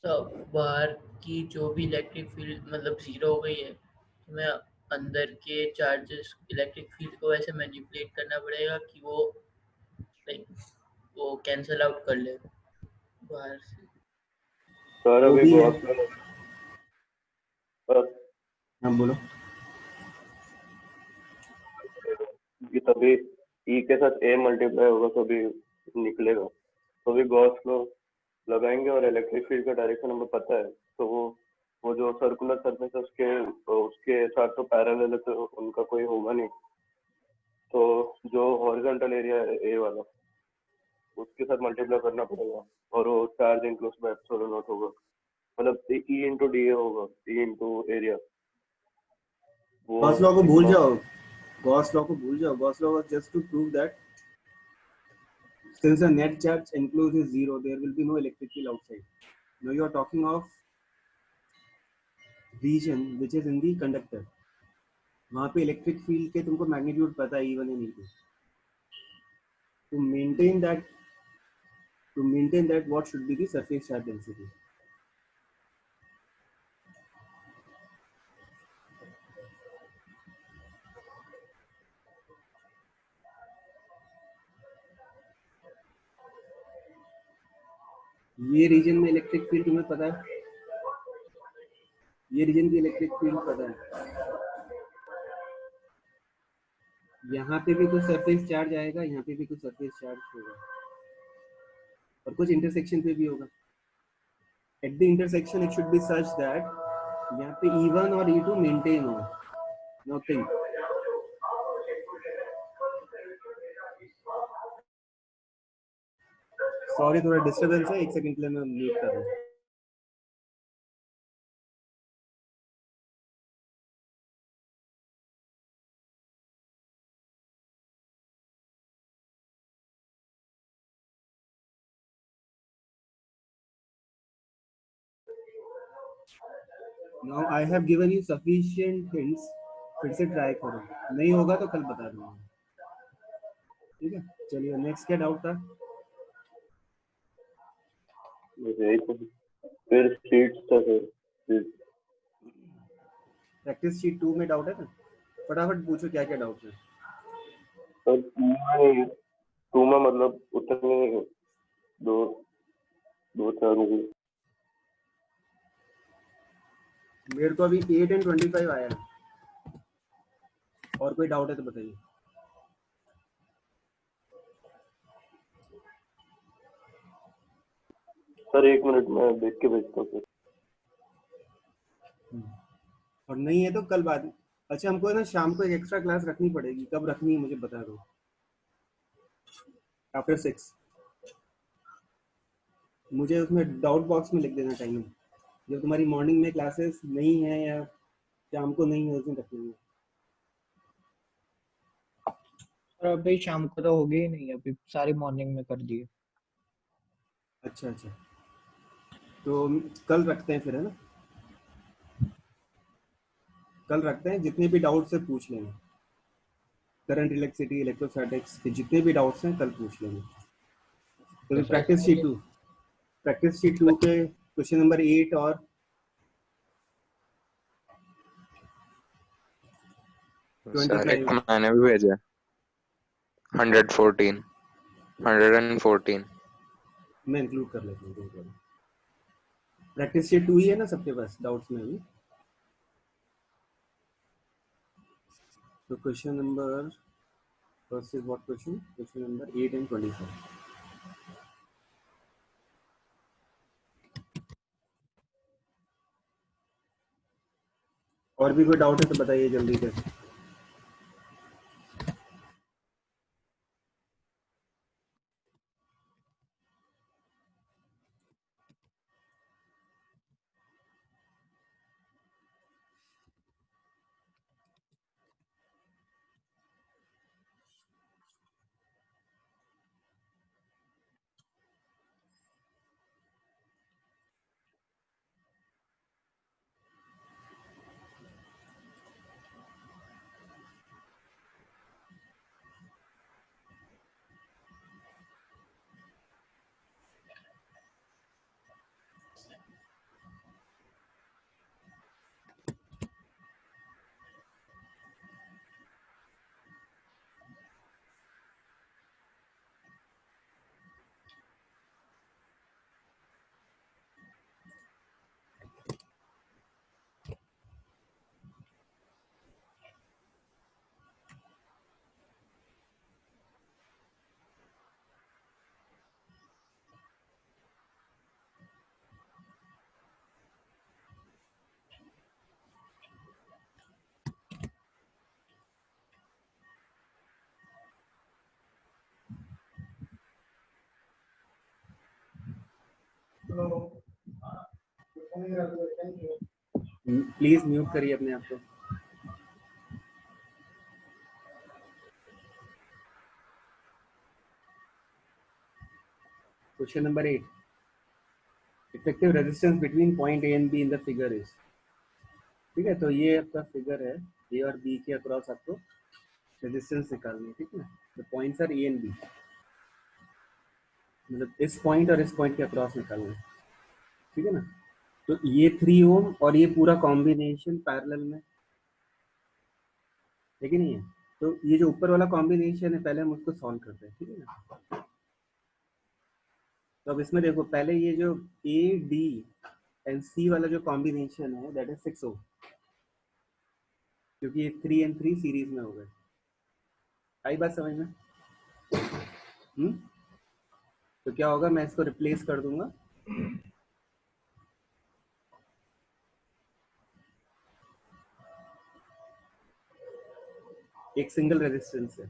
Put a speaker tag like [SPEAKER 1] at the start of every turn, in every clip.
[SPEAKER 1] तो बाहर की जो भी इलेक्ट्रिक फील्ड मतलब जीरो हो गई है, तो मैं अंदर के चार्जेस इलेक्ट्रिक फील्ड को ऐसे मैनिपुलेट करना पड़ेगा कि वो लाइक वो कैंसल आउट कर ले बाहर से।
[SPEAKER 2] सर
[SPEAKER 3] वो
[SPEAKER 2] अभी
[SPEAKER 3] भी है।
[SPEAKER 2] गॉस लॉ
[SPEAKER 3] हाँ बोलो।
[SPEAKER 2] कि तभी ई के साथ ए मल्टीप्लाई होगा तभी निकलेगा। तो अभी गॉस लॉ लगाएंगे और इलेक्ट्रिक फील्ड का डायरेक्शन हमें पता है, तो वो जो सर्कुलर सरफेस है उसके साथ तो पैरेलल है, तो उनका कोई होगा नहीं। तो जो हॉरिजॉन्टल एरिया है ए वाला, उसके साथ मल्टीप्लाई करना पड़ेगा और वो charge enclose by epsilon not होगा, मतलब ई इंटू डी ए होगा, ई इंटू एरिया। वो
[SPEAKER 3] गॉस लॉ को भूल
[SPEAKER 2] इतना
[SPEAKER 3] जाओ, गॉस लॉ को भूल जाओ। Gauss law was just to prove that since the net charge enclosed is zero, there will be no electric field outside. Now you are talking of region which is in the conductor. वहाँ पे electric field के तुमको magnitude पता है E1 and E2. To maintain that what should be the surface charge density? ये reason में electric field तुम्हें पता है, ये रीजन की इलेक्ट्रिक फील्ड पता है। यहाँ पे भी कुछ सरफेस चार्ज आएगा, यहाँ पे भी कुछ सरफेस चार्ज होगा और कुछ इंटरसेक्शन पे भी होगा। At the intersection it should be such that यहाँ पे E1 और E2 मेंटेन हो। Now think. सॉरी थोड़ा डिस्टर्बेंस है, एक सेकंड के लिए मैं म्यूट कर रहा हूँ। Now I have given you sufficient hints, फिर से ट्राई करो, नहीं होगा तो कल बता दूंगा। ठीक है, चलिए नेक्स्ट क्या डाउट था?
[SPEAKER 2] यही तो। फिर शीट्स था फिर
[SPEAKER 3] प्रैक्टिस शीट 2 में डाउट है ना? फटाफट पूछो क्या क्या डाउट है।
[SPEAKER 2] टू में मतलब उतने दो दो चार होगी।
[SPEAKER 3] मेरे को अभी 8 and 25 आया है, और कोई डाउट है तो बताइए।
[SPEAKER 2] सर एक मिनट में देख के भेजता हूँ फिर।
[SPEAKER 3] और नहीं है तो कल बाद। अच्छा हमको ना शाम को एक एक्स्ट्रा क्लास रखनी पड़ेगी, कब रखनी है मुझे बता दो। आफ्टर 6 मुझे उसमें डाउट बॉक्स में लिख देना टाइम, जब तुम्हारी मॉर्निंग में क्लासेस नहीं है या शाम को नहीं है उस दिन रख लेंगे।
[SPEAKER 4] और अभी शाम को तो होगी ही नहीं, अभी सारी मॉर्निंग में कर दिए।
[SPEAKER 3] अच्छा अच्छा, तो कल रखते हैं फिर, है ना? कल रखते हैं, जितने भी डाउट्स है पूछ लेंगे। करंट, इलेक्ट्रिसिटी, इलेक्ट्रोस्टैटिक्स के जितने भी डाउट्स हैं कल पूछ लेंगे। तो प्रैक्टिस शीट 2 के क्वेश्चन नंबर 8 और
[SPEAKER 5] सर एक
[SPEAKER 3] 25
[SPEAKER 5] मैंने भी भेजा 114
[SPEAKER 3] मैं इंक्लूड कर लेता हूँ। प्रैक्टिस शीट 2 ही है ना सबके पास डाउट्स में भी? तो question number first is what question? Question number 8 and 25। और भी कोई डाउट है तो बताइए जल्दी से। प्लीज म्यूट करिए अपने आप को। Question number 8, effective resistance between point A and be in the figure is. ठीक है, तो ये आपका फिगर है, ए और बी के अक्रॉस आपको रेजिस्टेंस निकालनी है। ठीक है, the points are A and B, मतलब इस पॉइंट और इस पॉइंट के अक्रॉस निकालना है। ठीक है ना, तो ये 3 ओम और ये पूरा कॉम्बिनेशन पैरेलल में है कि नहीं है। तो ये जो ऊपर वाला कॉम्बिनेशन है पहले हम उसको सॉल्व करते हैं। ठीक है ना, तो अब इसमें देखो पहले ये जो ए डी एंड सी वाला जो कॉम्बिनेशन है दैट इज 6 ओम, क्योंकि ये 3 एंड 3 सीरीज में हो गए। आई बात समझ में? तो क्या होगा, मैं इसको रिप्लेस कर दूंगा एक सिंगल रेजिस्टेंस से।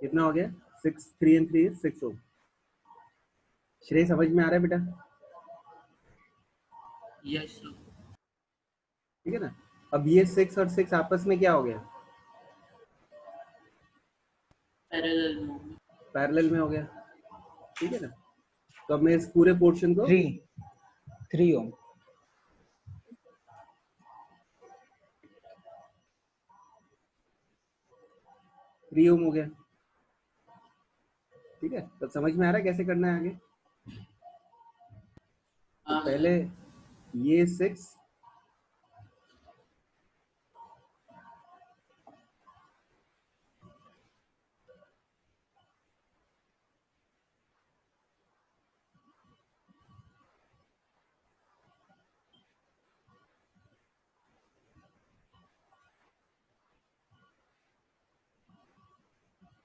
[SPEAKER 3] कितना हो गया? 6, 3 एंड 3 6 ओम। श्रेय समझ में आ रहा है बेटा?
[SPEAKER 1] Yes sir.
[SPEAKER 3] ठीक है ना, अब ये 6 और 6 आपस में क्या हो गया?
[SPEAKER 1] पैरेलल में।
[SPEAKER 3] पैरेलल में हो गया। ठीक है ना, तो अब मैं इस पूरे पोर्शन को
[SPEAKER 4] 3 ओम
[SPEAKER 3] 3 ओम हो गया। ठीक है, तो समझ में आ रहा है कैसे करना है आगे? तो
[SPEAKER 1] हाँ
[SPEAKER 3] पहले ये 6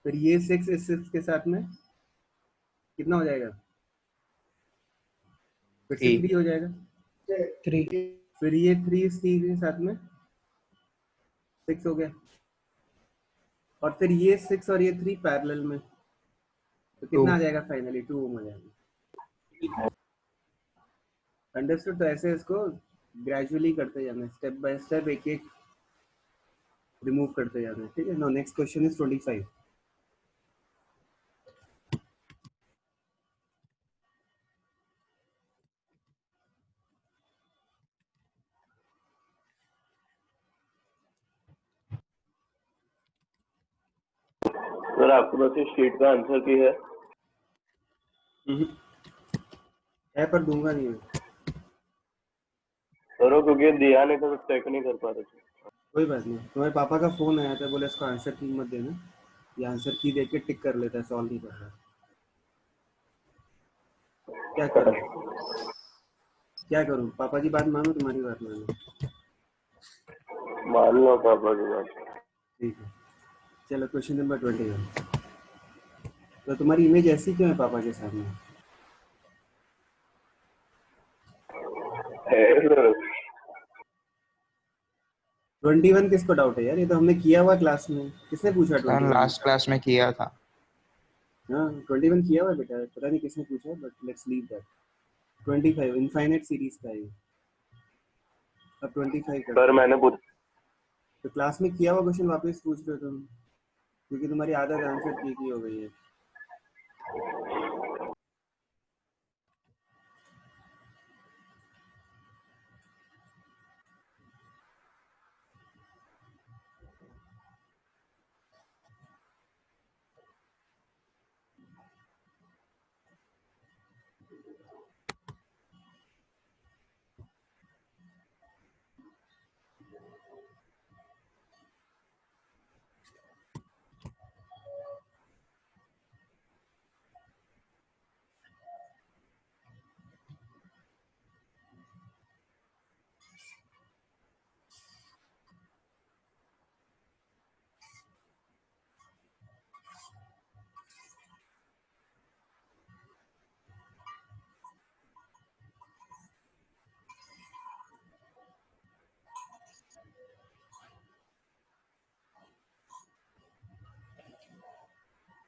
[SPEAKER 3] फिर ये 6 इस 6 के साथ में कितना हो जाएगा? फिर से 3 हो जाएगा।
[SPEAKER 4] 3
[SPEAKER 3] फिर ये 3 इस 3 के साथ में 6 हो गया, और फिर ये 6 और ये 3 पैरेलल में, तो कितना आ जाएगा फाइनली? 2 ओम आ जाएगा। अंडरस्टूड? तो ऐसे इसको ग्रेजुअली करते जाना है, स्टेप बाय स्टेप, एक एक रिमूव करते जाना है। ठीक है, now next question is 25।
[SPEAKER 2] Sir आपके पास इस शीट का आंसर की है?
[SPEAKER 3] है पर दूंगा नहीं मैं।
[SPEAKER 2] सर क्योंकि दिया नहीं था तो चेक नहीं कर पा रहे थे।
[SPEAKER 3] कोई बात नहीं, तुम्हारे पापा का फोन आया था, बोले इसको आंसर की मत देना, ये आंसर की देख के टिक कर लेता है, सॉल्व नहीं कर रहा। क्या करूं? क्या करूं? पापा की बात मानो, तुम्हारी बात मानो?
[SPEAKER 2] मान लो पापा की बात।
[SPEAKER 3] ठीक है, चलो क्वेश्चन नंबर 21। तो तुम्हारी इमेज ऐसी क्यों है पापा के सामने?
[SPEAKER 2] है सर।
[SPEAKER 3] 21 किसको डाउट है यार? ये तो हमने किया हुआ क्लास में। किसने पूछा 21?
[SPEAKER 5] लास्ट क्लास में किया था।
[SPEAKER 3] हाँ 21 किया हुआ बेटा, पता नहीं किसने पूछा, but let's leave that. 25 infinite series का है। अब 25 कर।
[SPEAKER 2] सर मैंने पूछा।
[SPEAKER 3] तो क्लास में किया हुआ क्वेश्चन वापस पूछ रहे हो तुम, क्योंकि तुम्हारी आदत आंसर की हो गई है।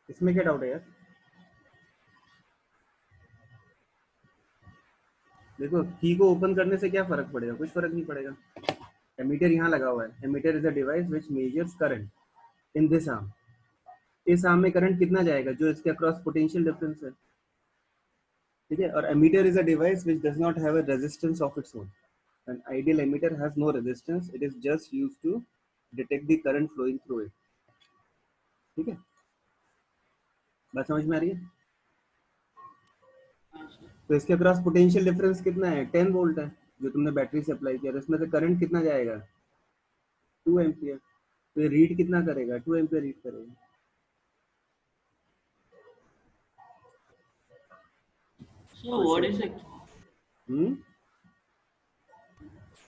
[SPEAKER 3] इसमें क्या डाउट है यार? देखो की को ओपन करने से क्या फर्क पड़ेगा? कुछ फर्क नहीं पड़ेगा। एमीटर यहाँ लगा हुआ है। Ammeter is a device which measures current in this arm. इस आर्म में करंट कितना जाएगा जो इसके अक्रॉस पोटेंशियल डिफरेंस है, ठीक है। और ammeter is a device which does not have a resistance of its own. An ideal ammeter has no resistance, it is just used to detect the current flowing through it, ठीक है। बात समझ में आ रही है? तो इसके अक्रॉस पोटेंशियल डिफरेंस कितना है? 10 वोल्ट है जो तुमने बैटरी से अप्लाई किया, तो इसमें से करंट कितना जाएगा? 2 एम्पियर। तो ये रीड कितना करेगा? 2 एम्पियर रीड करेगा।
[SPEAKER 1] So what is a key?
[SPEAKER 3] Hmm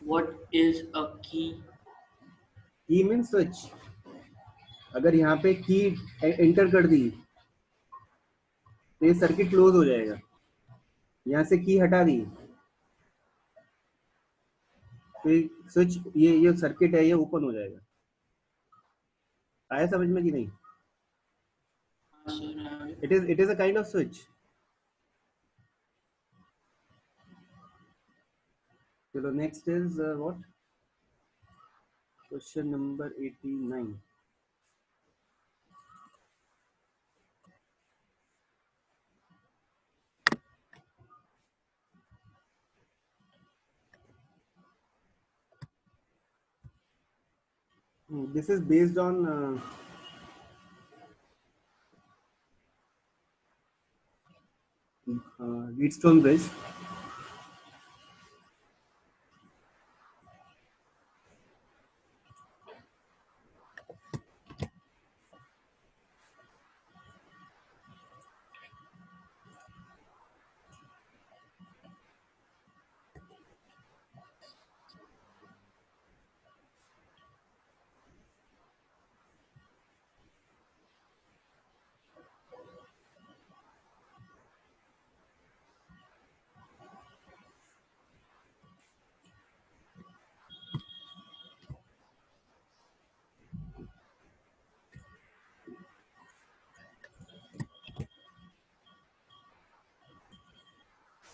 [SPEAKER 1] What is a key?
[SPEAKER 3] की मीन स्विच। अगर यहाँ पे की एंटर कर दी तो ये सर्किट क्लोज हो जाएगा। यहाँ से की हटा दी तो स्विच, ये सर्किट है, ये ओपन हो जाएगा। आया समझ में कि नहीं? It is a kind of switch. चलो next is what, question number 89। This is based on Wheatstone bridge.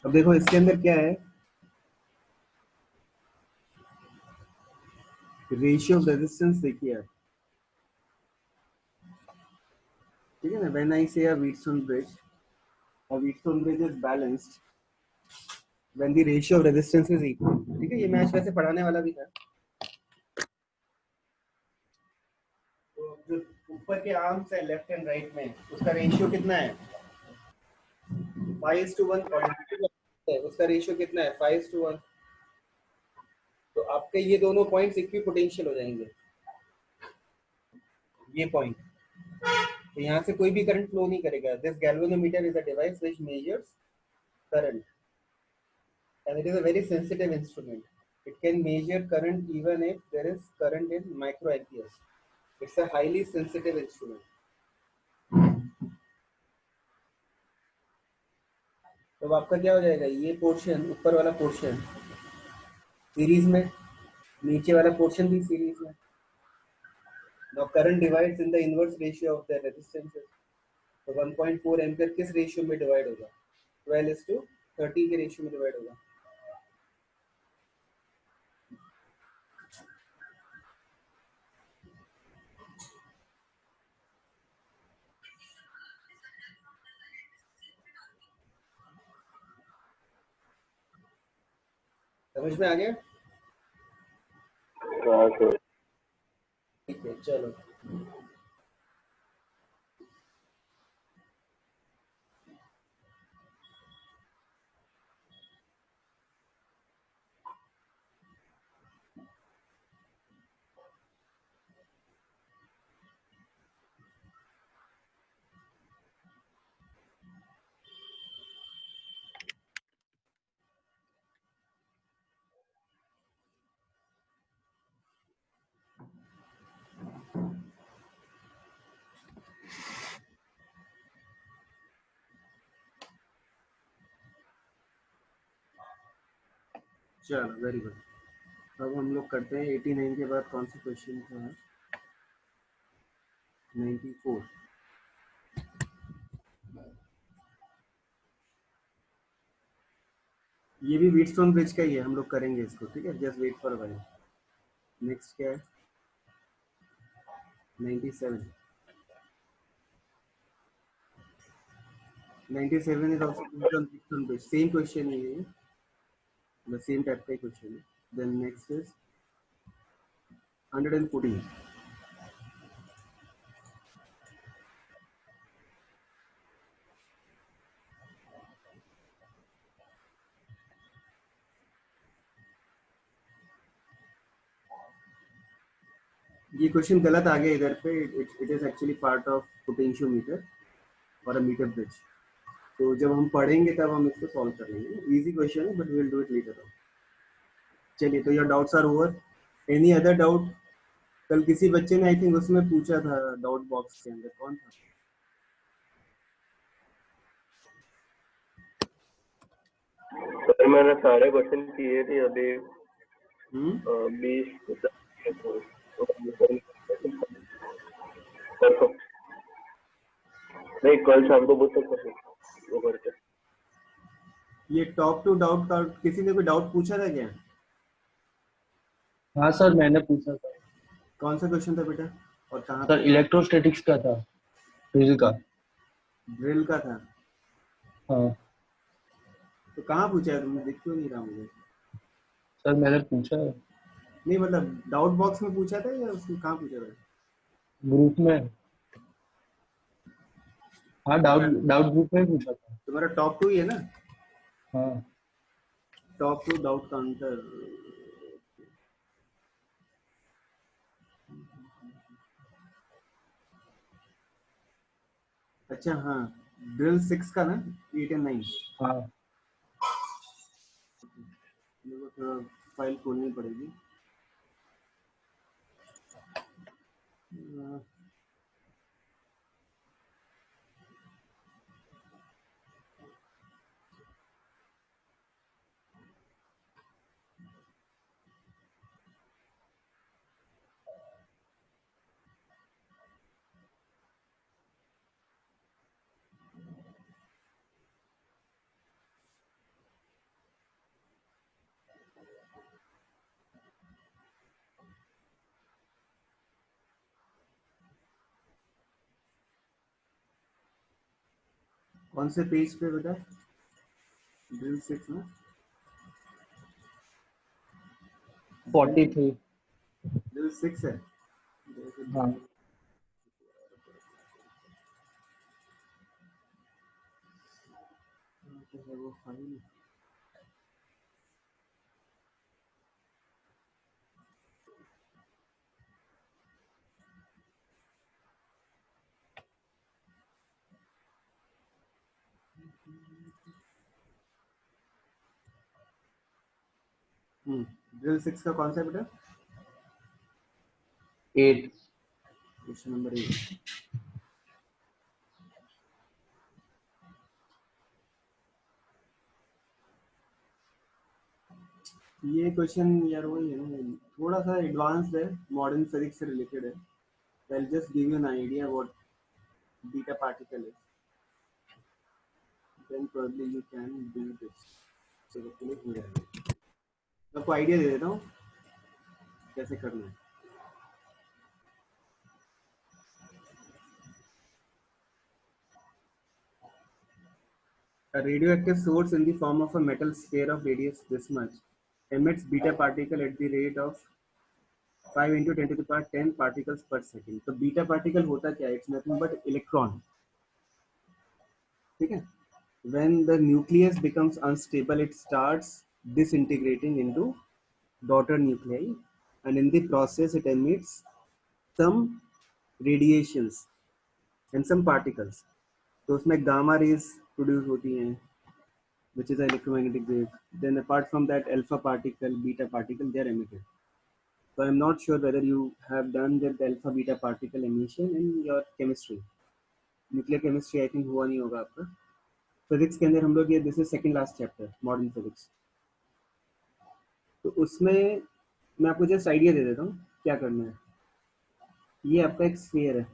[SPEAKER 3] अब देखो इसके अंदर क्या है, रेशियो ऑफ रेजिस्टेंस देखिए आप, ठीक है ना। व्हेन आई से अ Wheatstone bridge, a Wheatstone bridge is balanced when the ratio of resistance is equal, ठीक है। ये मैच वैसे पढ़ाने वाला भी था। तो जो ऊपर के आर्म्स है लेफ्ट एंड राइट में, उसका रेशियो कितना है? 5:1 पॉजिटिव है, उसका रेशियो कितना है? 5:1। तो आपके ये दोनों पॉइंट्स इक्विपोटेंशियल हो जाएंगे, ये पॉइंट। तो यहाँ से कोई भी करंट फ्लो नहीं करेगा। This galvanometer is a device which measures current and it is a very sensitive instrument. It can measure current even if there is current in microamperes. It's a highly sensitive instrument. तो आपका क्या हो जाएगा? ये portion, ऊपर वाला portion series में, नीचे वाला पोर्शन भी सीरीज में। Now current divides in the inverse ratio of the resistances. तो 1.4 एम्पियर किस रेशियो में डिवाइड होगा? 12:30 के रेशियो में डिवाइड होगा। समझ में आ गया?
[SPEAKER 2] हाँ सर।
[SPEAKER 3] ठीक है, चलो। चलो वेरी गुड। अब हम लोग करते हैं 89 के बाद कौन सा क्वेश्चन था? 94। ये भी व्हीटस्टोन ब्रिज का ही है, हम लोग करेंगे इसको, ठीक है, just wait for while. Next क्या है? 97 97 is also based on Wheatstone bridge, same question है ये, the same type का क्वेश्चन है। then next is 114। ये क्वेश्चन गलत आ गया इधर पे, it is actually part of potentiometer और अ मीटर ब्रिज। तो जब हम पढ़ेंगे तब हम इसको सॉल्व कर लेंगे, इजी क्वेश्चन है but we will do it later on. चलिए, तो your doubts are over. Any other doubt? कल किसी बच्चे ने आई थिंक उसमें पूछा था डाउट बॉक्स के अंदर, कौन था?
[SPEAKER 2] सर मैंने सारे क्वेश्चन किए थे अभी 20 परसों नहीं, कल शाम को पूछ सकते वो करके।
[SPEAKER 3] ये टॉप टू डाउट का किसी ने कोई डाउट पूछा था क्या?
[SPEAKER 5] हाँ सर, मैंने पूछा था
[SPEAKER 3] कौन सा क्वेश्चन था बेटा और कहाँ
[SPEAKER 5] सर।
[SPEAKER 3] पे?
[SPEAKER 5] इलेक्ट्रोस्टैटिक्स का था, ड्रिल का।
[SPEAKER 3] ड्रिल का था?
[SPEAKER 5] हाँ
[SPEAKER 3] तो कहाँ पूछा है तुमने, दिख क्यों नहीं रहा मुझे?
[SPEAKER 5] सर, मैंने पूछा है
[SPEAKER 3] नहीं मतलब डाउट बॉक्स में पूछा था या उसमें कहाँ पूछा था?
[SPEAKER 5] ग्रुप में। हाँ, डाउट डाउट ग्रुप में पूछा था।
[SPEAKER 3] तुम्हारा टॉप टू ही है ना?
[SPEAKER 5] हाँ
[SPEAKER 3] टॉप टू डाउट काउंटर। अच्छा हाँ, ड्रिल 6 का ना, 8 एंड 9।
[SPEAKER 5] हाँ
[SPEAKER 3] मेरे को थोड़ा फाइल खोलनी पड़ेगी। कौन से पेज पे बेटा? ड्रिल 6 ना?
[SPEAKER 5] 43।
[SPEAKER 3] ड्रिल 6 है।
[SPEAKER 5] हाँ
[SPEAKER 3] है वो फाइल। ड्रिल 6 का कौन सा बेटा?
[SPEAKER 5] 8।
[SPEAKER 3] Question number 8। ये क्वेश्चन यार वही है ना, थोड़ा सा एडवांस्ड है, मॉडर्न फिजिक्स से रिलेटेड है। I'll just give you an idea what beta particle is. Then probably you can do this. So hopefully हो जाएगा। आपको आइडिया दे देता हूँ कैसे करना है। A radioactive source in the form of a metal sphere of radius this much emits beta particle at the rate of 5 into 10 to the power 10 particles per second. तो beta particle होता क्या है? It's nothing but electron, ठीक है? When the nucleus becomes unstable, it starts disintegrating into daughter nuclei, and in the process, it emits some radiations and some particles. तो उसमें gamma rays produce होती हैं, which is an electromagnetic wave. Then apart from that, alpha particle, beta particle, they are emitted. So I'm not sure whether you have done the alpha beta particle emission in your chemistry. Nuclear chemistry I think हुआ नहीं होगा आपका। Physics के अंदर हम लोग ये, this is second last chapter modern physics. तो उसमें मैं आपको जस्ट आइडिया दे देता हूँ क्या करना है। ये आपका एक स्फीयर है,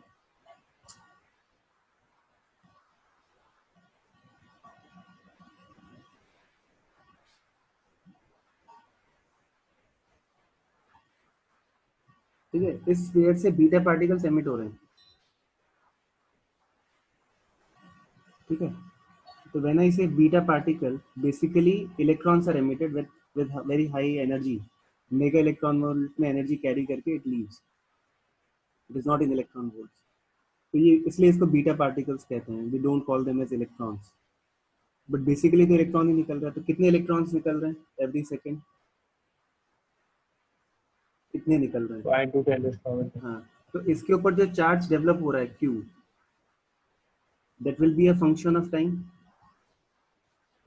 [SPEAKER 3] ठीक है, इस स्फीयर से बीटा पार्टिकल्स एमिट हो रहे हैं, ठीक है। तो when I say beta particle, basically electrons are emitted with very high energy, mega electron volt में एनर्जी कैरी करके it leaves, it is not in electron volts. तो ये इसलिए इसको बीटा पार्टिकल्स कहते हैं, we don't call them as electrons, but basically तो electron ही निकल रहा है। तो कितने इलेक्ट्रॉन्स निकल रहे हैं एवरी सेकेंड? कितने निकल रहे हैं?
[SPEAKER 5] 5 to 10
[SPEAKER 3] हाँ, तो इसके ऊपर जो चार्ज डेवलप हो रहा है Q, that will be a function of time,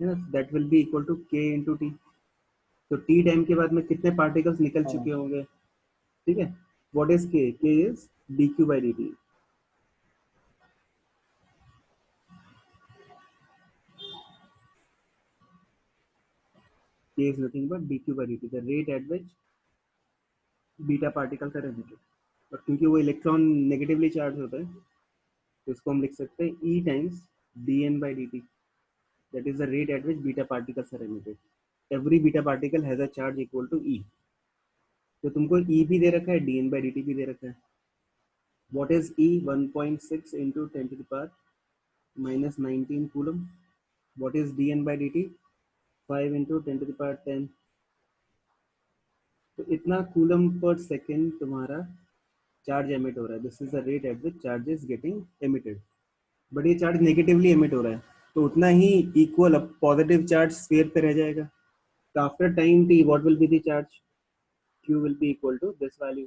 [SPEAKER 3] है ना, that will be equal to K into T। तो T टाइम के बाद में कितने पार्टिकल्स निकल चुके होंगे, ठीक है। What is K? K is dq by dt। K is nothing but dq by dt, the rate at which beta particles are emitted. और क्योंकि वो इलेक्ट्रॉन नेगेटिवली चार्ज होता है, तो इसको हम लिख सकते हैं E times dn by dt, that is the rate at which beta particles are emitted। every beta particle has a charge equal to E। तो तुमको E भी दे रखा है, dn by dt भी दे रखा है। what is E? 1.6 into 10 to the power minus 19 coulomb। what is dn by dt? 5 into 10 to the power 10। तो इतना कूलम पर सेकेंड तुम्हारा चार्ज एमिट हो रहा है, this is the rate at which charge is getting emitted. But ये charge negatively emit हो रहा है, तो उतना ही इक्वल पॉजिटिव चार्ज स्फीयर पे रह जाएगा। तो after time t what will be the charge? q will be equal to this value.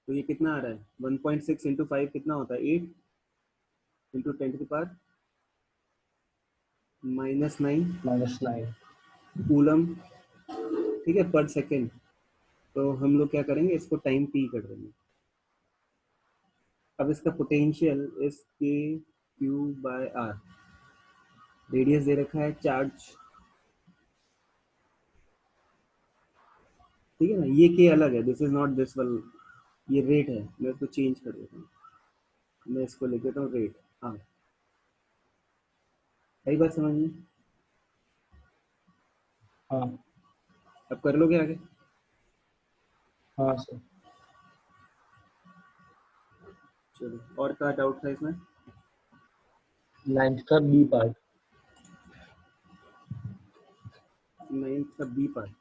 [SPEAKER 3] तो ये कितना आ रहा है? 1.6 इंटू 5 कितना होता है? 8 into 10 to the power -9 coulomb, ठीक है, पर सेकेंड। तो हम लोग क्या करेंगे, इसको टाइम t कर देंगे। अब इसका पोटेंशियल इस के क्यू बाय आर, रेडियस दे रखा है, चार्ज, ठीक है ना। ये के अलग है, this is not this one, ये रेट है। मैं इसको चेंज कर देता हूँ, मैं इसको लिख देता हूँ रेट आर। सही बात समझ में?
[SPEAKER 5] हाँ
[SPEAKER 3] अब कर लोगे आगे?
[SPEAKER 5] हाँ सर।
[SPEAKER 3] चलो, और क्या डाउट था इसमें?
[SPEAKER 5] 9th का बी पार्ट।
[SPEAKER 3] 9th का B part.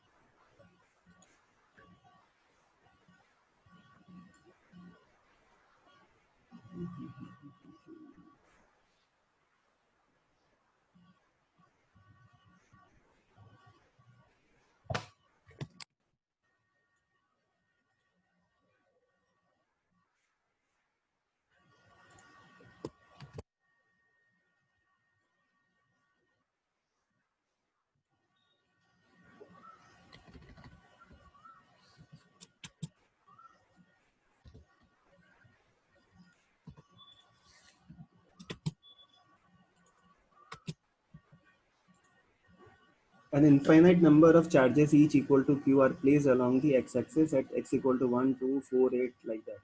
[SPEAKER 3] An infinite number of charges each equal to q are placed along the x-axis at x equal to 1, 2, 4, 8 like that.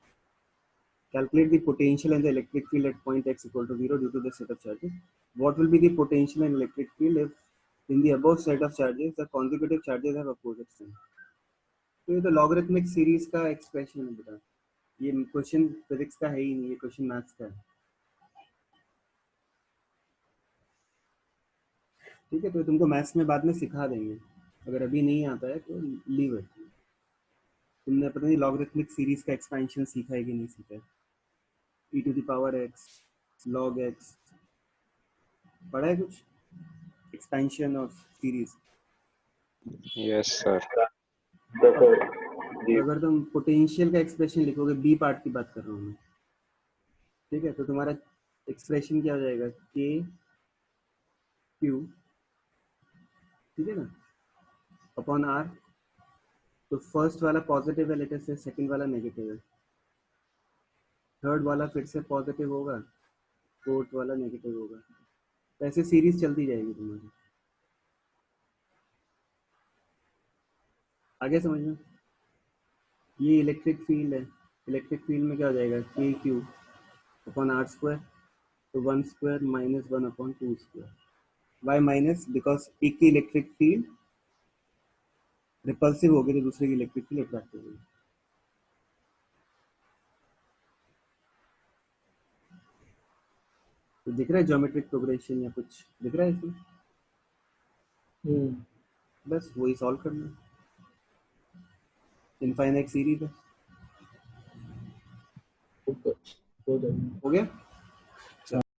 [SPEAKER 3] Calculate the potential and the electric field at point x equal to 0 due to the set of charges. What will be the potential and electric field if in the above set of charges the consecutive charges have opposite sign? तो ये तो logarithmic series का expression है बेटा, ये question physics का है ही नहीं, ये क्वेश्चन मैथ्स का है, ठीक है। तो तुमको मैथ्स में बाद में सिखा देंगे, अगर अभी नहीं आता है तो लीव इट। तुमने पता नहीं लॉगरिथमिक सीरीज का एक्सपेंशन सीखा है कि नहीं सीखा है? e to the power x log x पढ़ा है कुछ? Expansion of series.
[SPEAKER 6] Yes sir.
[SPEAKER 2] तो सर जी
[SPEAKER 3] अगर तुम पोटेंशियल का एक्सप्रेशन लिखोगे, बी पार्ट की बात कर रहा हूँ मैं, ठीक है, तो तुम्हारा एक्सप्रेशन क्या हो जाएगा? के क्यू, ठीक है ना, अपॉन आर। तो फर्स्ट वाला पॉजिटिव है लेटर से, सेकंड वाला नेगेटिव है, थर्ड वाला फिर से पॉजिटिव होगा, फोर्थ वाला नेगेटिव होगा। तो ऐसे सीरीज चलती जाएगी तुम्हारी। आगे समझ में? ये इलेक्ट्रिक फील्ड है, इलेक्ट्रिक फील्ड में क्या हो जाएगा? के क्यू अपॉन आर स्क्वायर, तो 1 square minus 1 upon 2 square. Why minus? Because एक की इलेक्ट्रिक फील्ड रिपल्सिव होगी तो दूसरे की इलेक्ट्रिक फील्ड अट्रैक्टिव होगी। तो दिख रहा है ज्योमेट्रिक प्रोग्रेशन या कुछ दिख रहा है इसमें? बस वही सॉल्व करना है, इनफाइनाइट सीरीज है।
[SPEAKER 5] हो जाएगा।
[SPEAKER 3] हो गया।